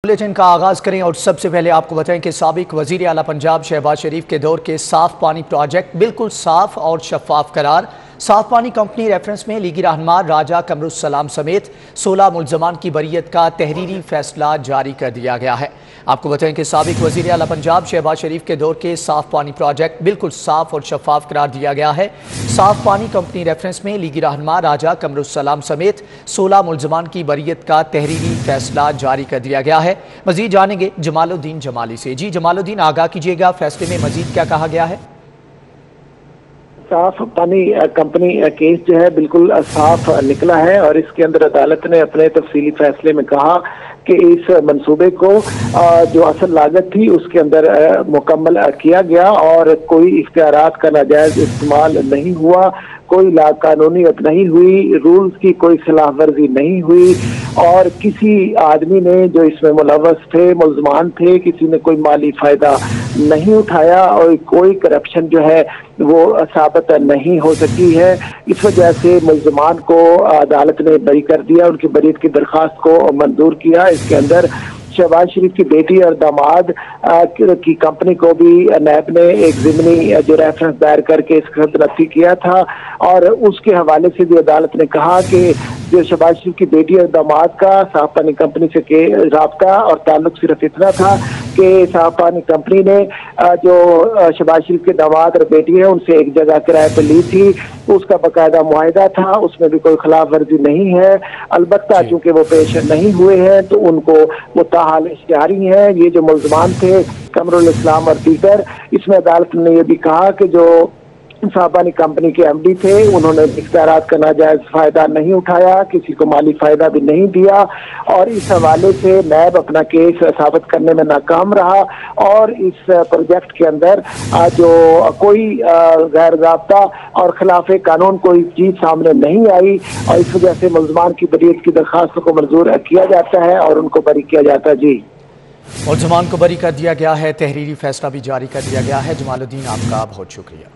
Bulletin का आगाज करें और सबसे पहले आपको बताएं कि साबिक वजीर आला पंजाब शहबाज शरीफ के दौर के साफ पानी प्रोजेक्ट बिल्कुल साफ और शफाफ करार। साफ पानी कंपनी रेफरेंस में लीगी रहनुमा राजा कमरुस्सलाम समेत 16 मुल्जमान की बरीयत का तहरीरी फैसला जारी कर दिया गया है। आपको बताएं कि साबिक वजीर आला पंजाब शहबाज शरीफ के दौर के साफ पानी प्रोजेक्ट बिल्कुल साफ और शफाफ करार दिया गया है। साफ पानी कंपनी रेफरेंस में लीगी रहनुमा राजा कमरुस्सलाम समेत 16 मुल्जमान की बरीयत का तहरीरी फैसला जारी कर दिया गया है। मजीद जानेंगे जमालुद्दीन जमाली से। जी जमालुद्दीन, आगाह कीजिएगा, फैसले में मजीद क्या कहा गया है? साफ पानी कंपनी केस जो है बिल्कुल साफ निकला है और इसके अंदर अदालत ने अपने तफसीली फैसले में कहा कि इस मंसूबे को जो असल लागत थी उसके अंदर मुकम्मल किया गया और कोई इख्तियारात का नाजायज इस्तेमाल नहीं हुआ, कोई लाकानूनीयत नहीं हुई, रूल्स की कोई खिलाफ वर्जी नहीं हुई और किसी आदमी ने जो इसमें मुलव्वस थे, मुल्जमान थे, किसी ने कोई माली फायदा नहीं उठाया और कोई करप्शन जो है वो साबित नहीं हो सकी है। इस वजह से मुल्जमान को अदालत ने बरी कर दिया, उनकी बरीयत की दरख्वास्त को मंजूर किया। इसके अंदर शहबाज शरीफ की बेटी और दामाद की कंपनी को भी नैब ने एक ज़िमनी जो रेफरेंस दायर करके इसका तनफ़ी किया था और उसके हवाले से भी अदालत ने कहा कि जो शहबाज शरीफ की बेटी और दामाद का साफ पानी कंपनी से के राब्ता और ताल्लुक सिर्फ इतना था कि साफ पानी कंपनी ने जो शहबाज शरीफ के दामाद और बेटी है उनसे एक जगह किराए पर ली थी, उसका बाकायदा मुआहिदा था, उसमें भी कोई खिलाफ वर्जी नहीं है। अलबत्ता चूंकि वो पेश नहीं हुए हैं तो उनको मुताहाल इश्तिहारी है। ये जो मुल्जमान थे कमरुल इस्लाम और दीगर, इसमें अदालत ने यह भी कहा कि जो साफ पानी कंपनी के एमडी थे उन्होंने इख्तियारात का नाजायज फायदा नहीं उठाया, किसी को माली फायदा भी नहीं दिया और इस हवाले से नैब अपना केस साबित करने में नाकाम रहा और इस प्रोजेक्ट के अंदर जो कोई गैर ज़ाब्ता और खिलाफ कानून कोई चीज सामने नहीं आई और इस वजह से मुल्जमान की बरीयत की दरख्वास्त को मंजूर किया जाता है और उनको बरी किया जाता है। जी, मुल्जमान को बरी कर दिया गया है, तहरीरी फैसला भी जारी कर दिया गया है। जमालुद्दीन, आपका बहुत शुक्रिया।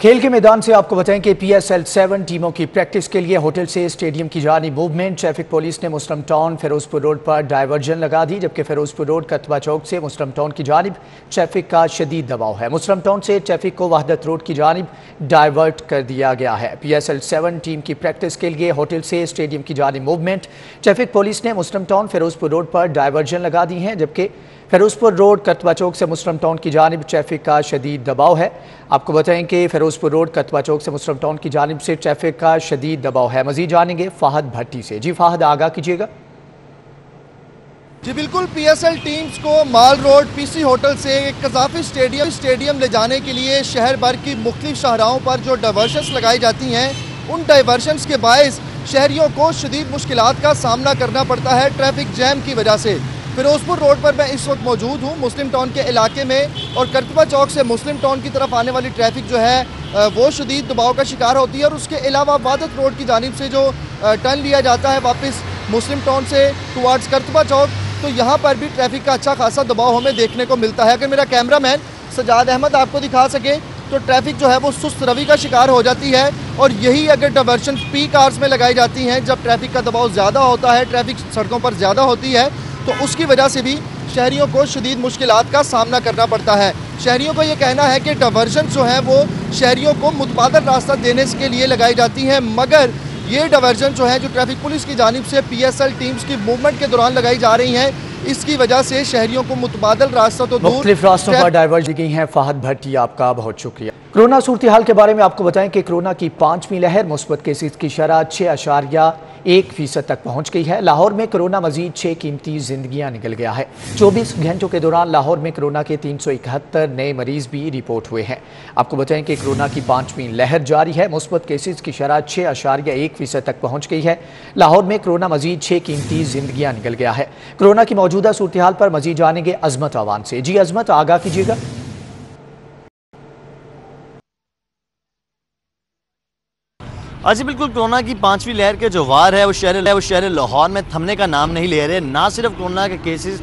खेल के मैदान से आपको बताएं कि PSL 7 टीमों की प्रैक्टिस के लिए होटल से स्टेडियम की जानिब मूवमेंट। ट्रैफिक पुलिस ने मुस्लिम टाउन फिरोजपुर रोड पर डायवर्जन लगा दी, जबकि फिरोजपुर रोड कतबा चौक से मुस्लिम टाउन की जानिब ट्रैफिक का शदीद दबाव है। मुस्लिम टाउन से ट्रैफिक को वहदत रोड की जानिब डाइवर्ट कर दिया गया है। PSL 7 टीम की प्रैक्टिस के लिए होटल से स्टेडियम की जानिब मूवमेंट। ट्रैफिक पुलिस ने मुस्लिम टाउन फिरोजपुर रोड पर डायवर्जन लगा दी है, जबकि फिरोजपुर रोड कतबा चौक से मुस्लिम टाउन की जानिब ट्रैफिक का शदीद दबाव है। आपको बताएं कि फिरोजपुर रोड कतबा चौक से मुस्लिम टाउन की जानिब से ट्रैफिक का शदीद दबाव है। मजीद जानेंगे फाहद भट्टी से। जी फाहद, आगाह कीजिएगा। जी बिल्कुल, PSL टीम्स को माल रोड PC होटल से कज़ाफ़ी स्टेडियम ले जाने के लिए शहर भर की मुख्तलिफ शाहराहों पर जो डाइवर्शंस लगाई जाती हैं, उन डाइवर्शंस के बायस शहरियों को शदीद मुश्किलात का सामना करना पड़ता है ट्रैफिक जैम की वजह से। फिरोजपुर रोड पर मैं इस वक्त मौजूद हूँ मुस्लिम टाउन के इलाके में और करतबा चौक से मुस्लिम टाउन की तरफ आने वाली ट्रैफिक जो है वो शदीद दबाव का शिकार होती है और उसके अलावा वादत रोड की जानिब से जो टर्न लिया जाता है वापस मुस्लिम टाउन से टुवार्ड्स करतबा चौक, तो यहाँ पर भी ट्रैफिक का अच्छा खासा दबाव हमें देखने को मिलता है। अगर मेरा कैमरामैन सजाद अहमद आपको दिखा सके तो ट्रैफिक जो है वो सुस्त रवि का शिकार हो जाती है और यही अगर डाइवर्शन पीक आवर्स में लगाई जाती हैं, जब ट्रैफिक का दबाव ज़्यादा होता है, ट्रैफिक सड़कों पर ज़्यादा होती है, तो उसकी वजह से भी शहरियों को शदीद मुश्किलात का सामना करना पड़ता है। शहरियों को ये कहना है कि डाइवर्जन जो है वो शहरियों को मुतबादल रास्ता देने के लिए लगाई जाती हैं, मगर ये डाइवर्जन जो है जो ट्रैफिक पुलिस की जानिब से PSL टीम्स की मूवमेंट के दौरान लगाई जा रही हैं, इसकी वजह से शहरियों को मुतबादल रास्ता तो दूर मुख्तलिफ रास्तों पर डाइवर्ज दी गई हैं। फाहद भट्टी, आपका बहुत शुक्रिया। कोरोना सूरत हाल के बारे में आपको बताएं कि कोरोना की 5वीं लहर, मुस्बत केसेस की शरह 6.1% तक पहुंच गई है। लाहौर में कोरोना मजीद 6 कीमती जिंदगियां निकल गया है। 24 घंटों के दौरान लाहौर में कोरोना के 371 नए मरीज भी रिपोर्ट हुए हैं। आपको बताएं कि कोरोना की 5वीं लहर जारी है। मुस्बत केसेस की शरह 6.1% तक पहुंच गई है। लाहौर में कोरोना मजीद 6 कीमती जिंदगियां निकल गया है। कोरोना की मौजूदा सूरत हाल पर मजीद जानेंगे अजमत अवान से। जी अजमत, आगाह कीजिएगा। जी बिल्कुल, कोरोना की 5वीं लहर के जो वार है वो शहर लाहौर में थमने का नाम नहीं ले रहे। ना सिर्फ कोरोना के केसेस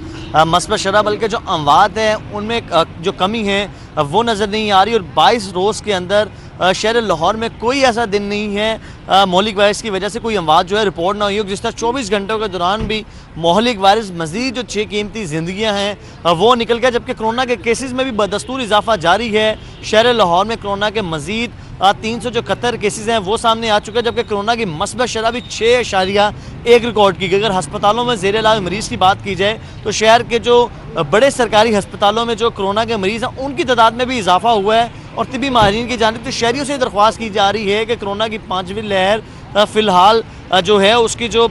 मस्बत शरह, बल्कि जो अमवात हैं उनमें जो कमी है वो नज़र नहीं आ रही और 22 रोज़ के अंदर शहर लाहौर में कोई ऐसा दिन नहीं है मोहलिक वायरस की वजह से कोई अमवात जो है रिपोर्ट ना हुई हो। जिस तरह 24 घंटों के दौरान भी मोहलिक वायरस मजीद जो 6 कीमती ज़िंदगियाँ हैं वो निकल गया, जबकि कोरोना के केसेस में भी बदस्तूर इजाफा जारी है। शहर लाहौर में कोरोना के मजीद 374 केसेस हैं वो सामने आ चुके हैं, जबकि कोरोना की मस्बत शरह भी 6.1 रिकॉर्ड की गई। अगर हस्पतालों में ज़ेर इलाज मरीज़ की बात की जाए तो शहर के जो बड़े सरकारी हस्पतालों में जो कोरोना के मरीज़ हैं उनकी तादाद में भी इजाफा हुआ है। और तिबी माहिरीन की जानिब से शहरियों से दरख्वास्त की जा रही है कि कोरोना की 5वीं लहर फ़िलहाल जो है उसकी जो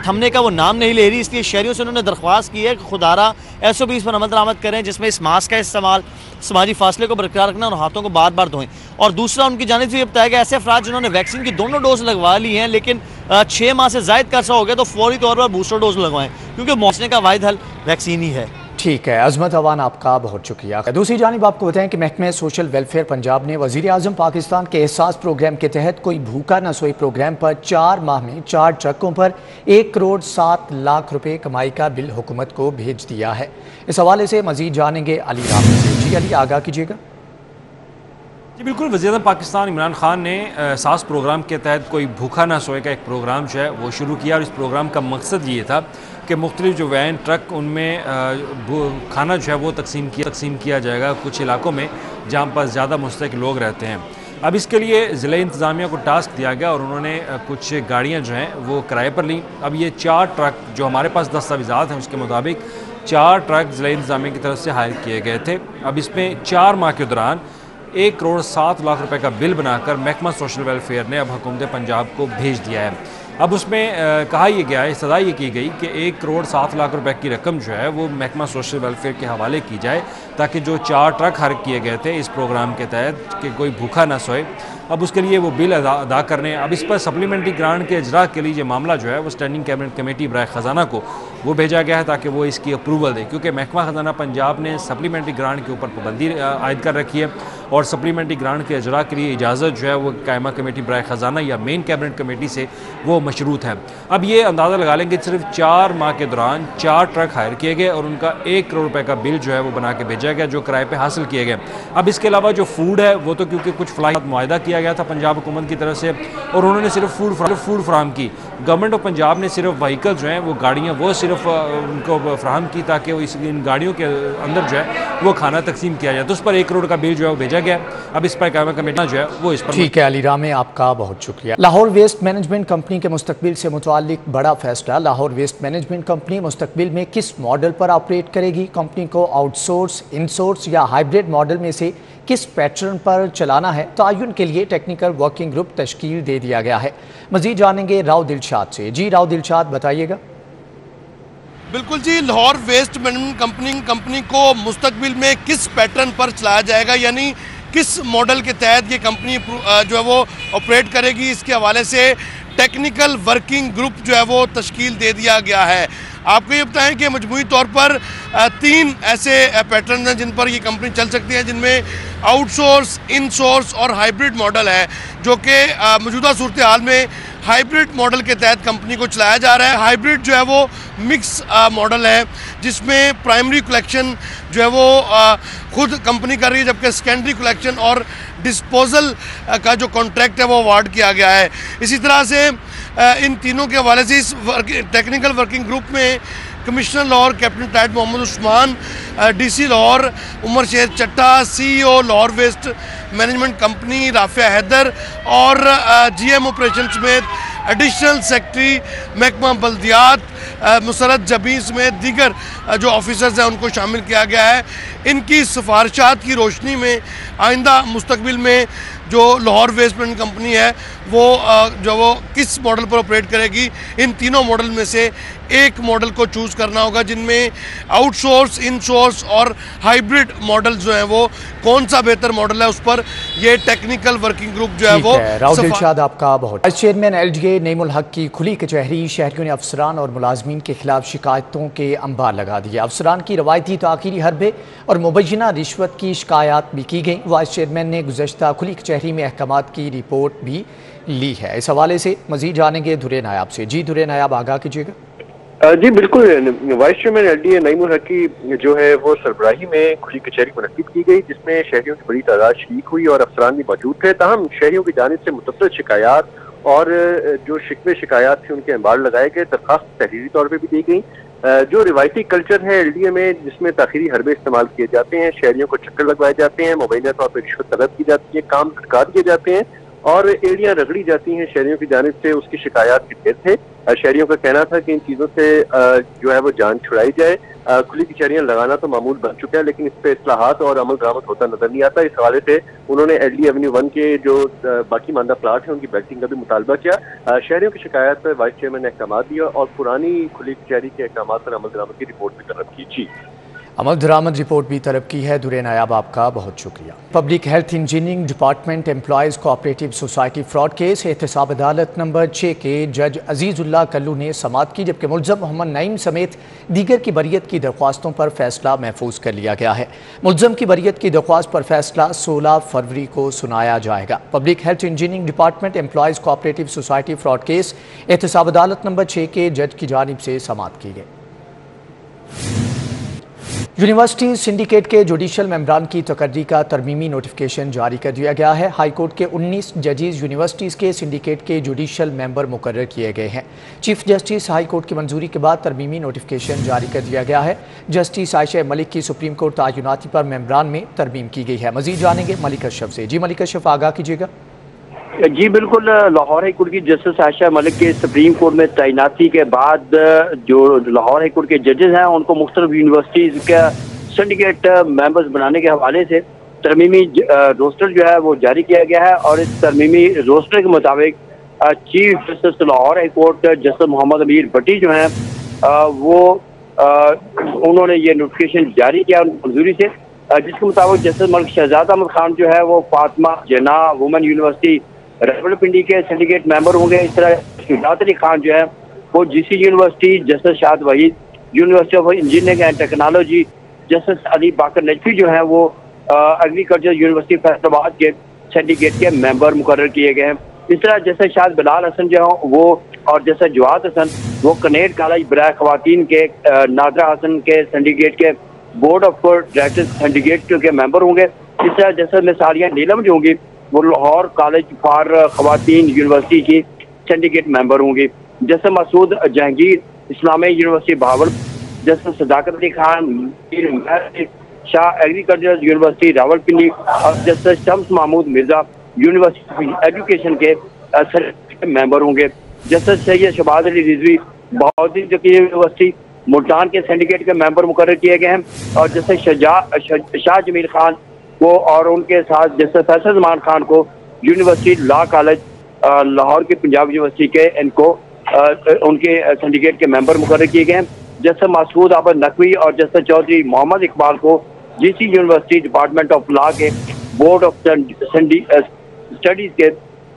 थमने का वो नाम नहीं ले रही, इसलिए शहरियों से उन्होंने दरख्वास्त की है कि खुदारा SOPs पर अमल दरामद करें, जिसमें इस मास्क का इस्तेमाल, समाजी फासले को बरकरार रखना और हाथों को बार बार धोएं। और दूसरा, उनकी जानिब से ये बताया गया ऐसे अफराद जिन्होंने वैक्सीन की दोनों डोज लगवा ली हैं लेकिन 6 माह से ज़ायद का अर्सा हो गया तो फौरी तौर पर बूस्टर डोज लगवाएं, क्योंकि मौसने का वाहिद हल वैक्सीन ही है। ठीक है अजमत अवान, आपका बहुत शुक्रिया। दूसरी जानिब आपको बताएं कि महकमे सोशल वेलफेयर पंजाब ने वज़ीर आज़म पाकिस्तान के एहसास प्रोग्राम के तहत कोई भूखा न सोए प्रोग्राम पर 4 माह में 4 ट्रकों पर 1 करोड़ 7 लाख रुपए कमाई का बिल हुकूमत को भेज दिया है। इस हवाले से मजीद जानेंगे अली राम से। जी अली, आगाह कीजिएगा। जी बिल्कुल, वज़ीर पाकिस्तान इमरान खान ने एहसास प्रोग्राम के तहत कोई भूखा ना सोए का एक प्रोग्राम जो है वो शुरू किया। और इस प्रोग्राम का मकसद ये था कि मुख्तलिफ जो वैन ट्रक उनमें खाना जो है वो तकसीम किया जाएगा कुछ इलाकों में जहाँ पर ज़्यादा मुस्तहिक लोग रहते हैं। अब इसके लिए ज़िला इंतज़ामिया को टास्क दिया गया और उन्होंने कुछ गाड़ियाँ जो हैं वो किराए पर लीं। अब ये 4 ट्रक जो हमारे पास दस्तावेज़ात हैं उसके मुताबिक 4 ट्रक ज़िला इंतज़ामिया की तरफ से हायर किए गए थे। अब इसमें 4 माह के दौरान 1 करोड़ 7 लाख रुपए का बिल बनाकर महकमा सोशल वेलफेयर ने अब हुकूमत पंजाब को भेज दिया है। अब उसमें कहा यह गया है, सदा ये की गई कि 1 करोड़ 7 लाख रुपए की रकम जो है वो महकमा सोशल वेलफेयर के हवाले की जाए, ताकि जो 4 ट्रक हायर किए गए थे इस प्रोग्राम के तहत कि कोई भूखा ना सोए, अब उसके लिए वो बिल अदा करने। अब इस पर सप्लीमेंट्री ग्रांट के इजरा के लिए ये मामला जो है वो स्टैंडिंग कैबिनेट कमेटी बराए ख़जाना को वो भेजा गया है ताकि वो इसकी अप्रूवल दे, क्योंकि महकमा ख़जाना पंजाब ने सप्लीमेंट्री ग्रांट के ऊपर पाबंदी आयद कर रखी है और सप्लीमेंट्री ग्रांट के इजरा के लिए इजाज़त जो है वो कायमा कमेटी बराए ख़जाना या मेन कैबिनेट कमेटी से वो मशरूत है। अब ये अंदाज़ा लगा लेंगे सिर्फ 4 माह के दौरान 4 ट्रक हायर किए गए और उनका 1 करोड़ रुपए का बिल जो है वो बना के भेजा गया, जो किराए पे हासिल किए गए। अब इसके अलावा जो फूड है वो तो क्योंकि कुछ फ्लाइट मुआहदा किया गया था पंजाब हुकूमत की तरफ से और उन्होंने सिर्फ फूड फ्राहम की। गवर्नमेंट ऑफ पंजाब ने सिर्फ व्हीकल जो हैं वो गाड़ियाँ वो सिर्फ उनको फ्राहम की ताकि वो इन गाड़ियों के अंदर जो है वो खाना तकसीम किया जाए, तो उस पर 1 करोड़ का बिल जो है वो भेजा गया। अब इस पर कायमा कमेटी जो है वो इस पर। ठीक है अली राम, आपका बहुत शुक्रिया। लाहौर वेस्ट मैनेजमेंट कंपनी के मुस्तकबिल से मुताल्लिक बड़ा फैसला। लाहौर वेस्ट मैनेजमेंट कंपनी मुस्तकबिल में किस मॉडल पर ऑपरेट करेगी? कंपनी को आउटसोर्स, इनसोर्स या हाइब्रिड मॉडल में से किस पैटर्न पर चलाना है, तयन के लिए टेक्निकल वर्किंग ग्रुप तश्कील दे दिया गया है। मजीद जानेंगे राव दिलशाद से। जी राव दिलशाद, बताइएगा। बिल्कुल जी, लाहौर वेस्ट मैनेजमेंट कंपनी को मुस्तकबिल में किस पैटर्न पर चलाया जाएगा, यानी किस मॉडल के तहत ये कंपनी जो है वो ऑपरेट करेगी, इसके हवाले से टेक्निकल वर्किंग ग्रुप जो है वो तश्कील दे दिया गया है। आपको ये बताएं कि मजमूई तौर पर 3 ऐसे पैटर्न हैं जिन पर ये कंपनी चल सकती है, जिनमें आउटसोर्स, इनसोर्स और हाइब्रिड मॉडल है, जो कि मौजूदा सूरत हाल में हाइब्रिड मॉडल के तहत कंपनी को चलाया जा रहा है। हाइब्रिड जो है वो मिक्स मॉडल है, जिसमें प्राइमरी कलेक्शन जो है वो खुद कंपनी कर रही है, जबकि सेकेंडरी कलेक्शन और डिस्पोजल का जो कॉन्ट्रैक्ट है वो अवार्ड किया गया है। इसी तरह से इन तीनों के हवाले से इस टेक्निकल वर्किंग ग्रुप में commissioner Lahore captain retired Mohammad Usman, DC Lahore Umar Sher Chatta, CEO Lahore waste management company Rafia Haider और GM ऑपरेशन समेत एडिशनल सेक्रेटरी महकमा बल्दियात मुसरत जबीन समेत दीगर जो ऑफिसर्स हैं उनको शामिल किया गया है। इनकी सिफारिशात की रोशनी में आइंदा मुस्तकबिल में जो लाहौर वेस्ट मैनेजमेंट कंपनी है वो किस मॉडल पर ऑपरेट करेगी, इन तीनों मॉडल में से एक मॉडल को चूज़ करना होगा, जिनमें आउटसोर्स, इनसोर्स और हाइब्रिड मॉडल जो है वो कौन सा बेहतर मॉडल है उस पर ये टेक्निकल वर्किंग ग्रुप जो है वो। राव दिलशाद, आपका बहुत। वाइस चेयरमैन LGA नईमुल हक की खुली कचहरी। शहरियों ने अफसरान और मुलाजमीन के खिलाफ शिकायतों के अंबार लगा दिए। अफसरान की रवायती ताखीरी हरबे और मुबैना रिश्वत की शिकायत भी की गई। वाइस चेयरमैन ने गुज़श्ता खुली कचहरी में अहकामात की रिपोर्ट भी ली है। इस हवाले से मजीद जानेंगे धुरे नायाब से। जी धुरे नायाब, आगाह कीजिएगा। जी बिल्कुल, vice chairman LDA Naeem ul Haq की जो है वो सरबराही में खुली कचहरी मुनक्किद की गई, जिसमें शहरियों की बड़ी तादाद शरीक हुई और अफसरान भी मौजूद थे। ताहम शहरियों की जानिब से मुतअद्दिद शिकायत और जो शिकवे शिकायत थे उनके अंबार लगाए गए, दरखास्त तहरीरी तौर पर भी दी गई। जो रिवायती कल्चर है एलडीए में, जिसमें ताखिरी हरबे इस्तेमाल किए जाते हैं, शहरियों को चक्कर लगवाए जाते हैं, मुबैना तौर पर रिश्वत तलब की जाती है, काम लटका दिए जाते हैं और एड़ियां रगड़ी जाती हैं शहरियों की जानिब से, उसकी शिकायत के ढेर थे। शहरियों का कहना था कि इन चीज़ों से जो है वो जान छुड़ाई जाए। खुली कचहरियां लगाना तो मामूल बन चुका है, लेकिन इस पर इस्लाहात और अमल दरामद होता नजर नहीं आता। इस हवाले से उन्होंने एलडी एवेन्यू 1 के जो बाकी मानदा प्लाट है उनकी बैटिंग का भी मुतालबा किया। शहरियों की शिकायत पर वाइस चेयरमैन ने अहकाम दिया और पुरानी खुली कचहरी के अहकाम पर अमल दरामद की रिपोर्ट भी तलब की। जी, अमल दरामद रिपोर्ट भी तलब की है। दुरे नायाब, आपका बहुत शुक्रिया। Public health engineering department employees cooperative society fraud case एहतसाब अदालत नंबर 6 के जज अजीजुल्लाह कल्लू ने समाअत की, जबकि मुल्ज़म मोहम्मद नईम समेत दीगर की बरियत की दरख्वास्तों पर फैसला महफूज कर लिया गया है। मुल्ज़म की बरियत की दरख्वास्त पर फैसला 16 फरवरी को सुनाया जाएगा। Public health engineering department employees cooperative society fraud case एहतसाब अदालत नंबर 6 के जज की जानिब से समाअत की गई। यूनिवर्सिटी सिंडिकेट के जुडिशल मेंबरान की तकर्री का तरमीमी नोटिफिकेशन जारी कर दिया गया है। हाई कोर्ट के 19 जजेस यूनिवर्सिटीज़ के सिंडिकेट के जुडिशल मेंबर मुकर्रर किए गए हैं। चीफ जस्टिस हाई कोर्ट की मंजूरी के बाद तरमीमी नोटिफिकेशन जारी कर दिया गया है। जस्टिस आयशा मलिक की सुप्रीम कोर्ट तयनाती पर मेंबरान में तरमीम की गई है। मजीद जानेंगे मलिक अशरफ से। जी मलिक अशरफ, आगाह कीजिएगा। जी बिल्कुल, लाहौर हाई कोर्ट की जस्टिस आयशा मलिक के सुप्रीम कोर्ट में तैनाती के बाद जो लाहौर हाई कोर्ट के जजेस हैं उनको मुख्तलिफ यूनिवर्सिटीज़ का सिंडिकेट मेंबर्स बनाने के हवाले से तरमीमी रोस्टर जो है वो जारी किया गया है और इस तरमीमी रोस्टर के मुताबिक chief justice Lahore high court justice Mohammad Amir Bhatti जो हैं वो उन्होंने ये नोटिफिकेशन जारी किया उनकी मंजूरी से, जिसके मुताबिक जस्टिस मलिक शहजाद अहमद खान जो है वो फातिमा जना वुमेन यूनिवर्सिटी रावलपिंडी के सिंडिकेट मेंबर होंगे। इस तरह शुजात अली खान जो है वो GC university, justice Shad Waheed university of engineering and technology, justice Ali Baqar Najafi जो है वो एग्रीकल्चर यूनिवर्सिटी फैसलाबाद के सिंडिकेट के मेंबर मुकर्रर किए गए हैं। इस तरह जैसे शायद बिलाल हसन जो है वो और जैसे जवाद हसन वो कनेट कॉलेज बराए खवातीन के नादरा हसन के सिंडिकेट के बोर्ड ऑफ डायरेक्टर्स सिंडिकेट के मेंबर होंगे। इस तरह जैसे मिसालिया नीलम जो होंगी वो लाहौर कॉलेज फॉर खवातीन यूनिवर्सिटी की सिंडिकेट मेंबर होंगी। जैसे मसूद जहांगीर इस्लामी यूनिवर्सिटी बहावल, जैसे सदाकत अली खान शाह एग्रीकल्चर यूनिवर्सिटी रावलपिंडी और जैसे शम्स महमूद मिर्जा यूनिवर्सिटी एजुकेशन के मेंबर होंगे। जैसे सैयद शहबाज अली रिजवी बहाउद्दीन यूनिवर्सिटी मुल्तान के सिंडिकेट के मेंबर मुकर्रर किए गए हैं और जैसे शाह जमील खान को और उनके साथ जैसे फैसल जमान खान को यूनिवर्सिटी लॉ कॉलेज लाहौर की पंजाब यूनिवर्सिटी के इनको उनके सिंडिकेट के मेंबर मुकर्रर किए गए हैं। जैसे मासूद अहमद नकवी और जैसे चौधरी मोहम्मद इकबाल को GC university department of law के बोर्ड ऑफ स्टडीज के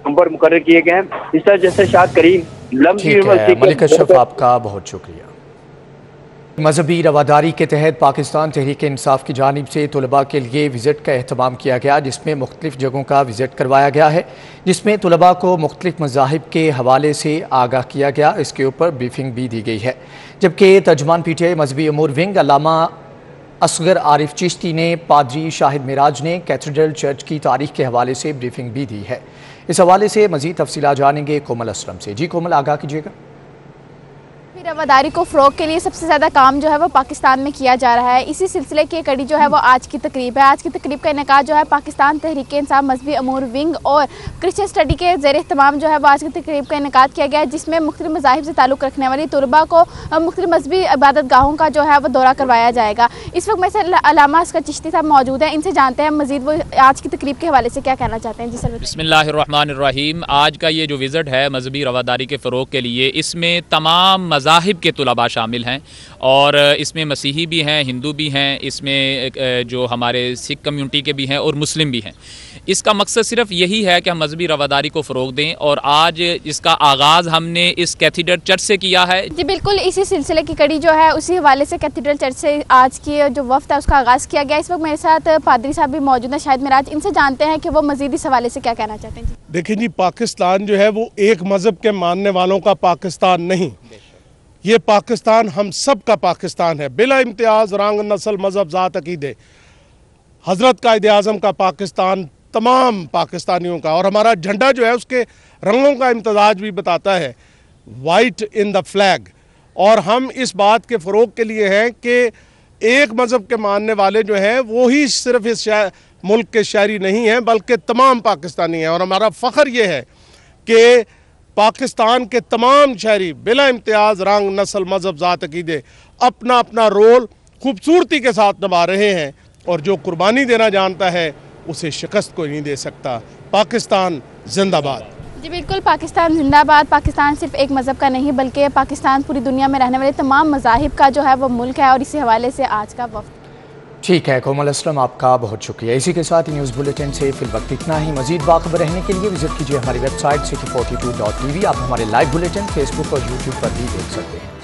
मेंबर मुकर्रर किए गए हैं। इस तरह जैसे शाद करीम लम्बी यूनिवर्सिटी। मलिक अशरफ, आपका बहुत शुक्रिया। मजहबी रवादारी के तहत पाकिस्तान तहरीक इंसाफ की जानिब से तलबा के लिए विज़िट का अहतमाम किया गया, जिसमें मुख्तलिफ जगहों का विज़िट करवाया गया है, जिसमें तलबा को मुख्तलिफ मज़ाहिब के हवाले से आगाह किया गया। इसके ऊपर ब्रीफिंग भी दी गई है। जबकि तर्जुमान PTI मजहबी अमूर विंग अल्लामा असगर आरिफ चिश्ती ने पादरी शाहिद मिराज ने कैथेड्रल चर्च की तारीख के हवाले से ब्रीफिंग भी दी है। इस हवाले से मज़ीद तफसीलात जानेंगे कोमल असलम से। जी कोमल, आगाह कीजिएगा। रवादारी को फ़रोग के लिए सबसे ज़्यादा काम जो है वो पाकिस्तान में किया जा रहा है। इसी सिलसिले की कड़ी जो है वो आज की तकरीब है। आज की तकरीब का इनेकाद जो है पाकिस्तान तहरीक इंसाफ मजहबी अमूर विंग और क्रिश्चियन स्टडी के ज़ेर एहतमाम जो है वो आज की तकरीब का इनेकाद किया गया है, जिसमें मुख्तलिफ मज़ाहिब से ताल्लुक़ रखने वाली तलबा को मुख्तलिफ मजहबी इबादत गाहों का जो है वो दौरा करवाया जाएगा। इस वक्त में से अल्लामा असगर चिश्ती साहब मौजूद हैं, इनसे जानते हैं मज़ीद वो आज की तकरीब के हवाले से क्या कहना चाहते हैं। जी सर। बिस्मिल्लाहिर्रहमानिर्रहीम। आज का ये जो विज़िट है मजहबी रवादारी के फ़रोग के लिए, इसमें तमाम मज़ाहिब के तलबा शामिल हैं और इसमें मसीही भी हैं, हिंदू भी हैं, इसमें जो हमारे सिख कम्युनिटी के भी हैं और मुस्लिम भी हैं। इसका मकसद सिर्फ यही है कि हम मजहबी रवादारी को फ़रोग दें और आज इसका आगाज़ हमने इस कैथेड्रल चर्च से किया है। जी बिल्कुल, इसी सिलसिले की कड़ी जो है उसी हवाले से कैथेड्रल चर्च से आज की जो वफ्द है उसका आगाज़ किया गया। इस वक्त मेरे साथ पादरी साहब भी मौजूद हैं, शाहिद मिराज, इनसे जानते हैं कि वो मज़ीद इस हवाले से क्या कहना चाहते हैं। देखिए जी, पाकिस्तान जो है वो एक मज़हब के मानने वालों का पाकिस्तान नहीं, ये पाकिस्तान हम सब का पाकिस्तान है, बिला इम्तियाज़ रंग, नस्ल, मज़हब, ज़ात, अकीदे। हज़रत कायद-ए-आज़म का पाकिस्तान तमाम पाकिस्तानियों का, और हमारा झंडा जो है उसके रंगों का इम्तजाज भी बताता है, वाइट इन द फ्लैग। और हम इस बात के फ़रोग के लिए हैं कि एक मज़हब के मानने वाले जो हैं वो ही सिर्फ इस मुल्क के शहरी नहीं हैं, बल्कि तमाम पाकिस्तानी हैं। और हमारा फ़ख्र ये है कि पाकिस्तान के तमाम शहरी बिला इम्तियाज़ रंग, नस्ल, मज़हब, ज़ात, अकीदे अपना अपना रोल खूबसूरती के साथ निभा रहे हैं, और जो कुर्बानी देना जानता है उसे शिकस्त कोई नहीं दे सकता। पाकिस्तान जिंदाबाद। जी बिल्कुल, पाकिस्तान जिंदाबाद। पाकिस्तान सिर्फ एक मज़हब का नहीं बल्कि पाकिस्तान पूरी दुनिया में रहने वाले तमाम मज़ाहिब का जो है वो मुल्क है, और इसी हवाले से आज का वक्त। ठीक है कोमल असलम, आपका बहुत शुक्रिया। इसी के साथ न्यूज़ बुलेटिन से फिल वक्त इतना ही। मजीद बाखबर रहने के लिए विजिट कीजिए हमारी वेबसाइट city42.tv। आप हमारे लाइव बुलेटिन फेसबुक और यूट्यूब पर भी देख सकते हैं।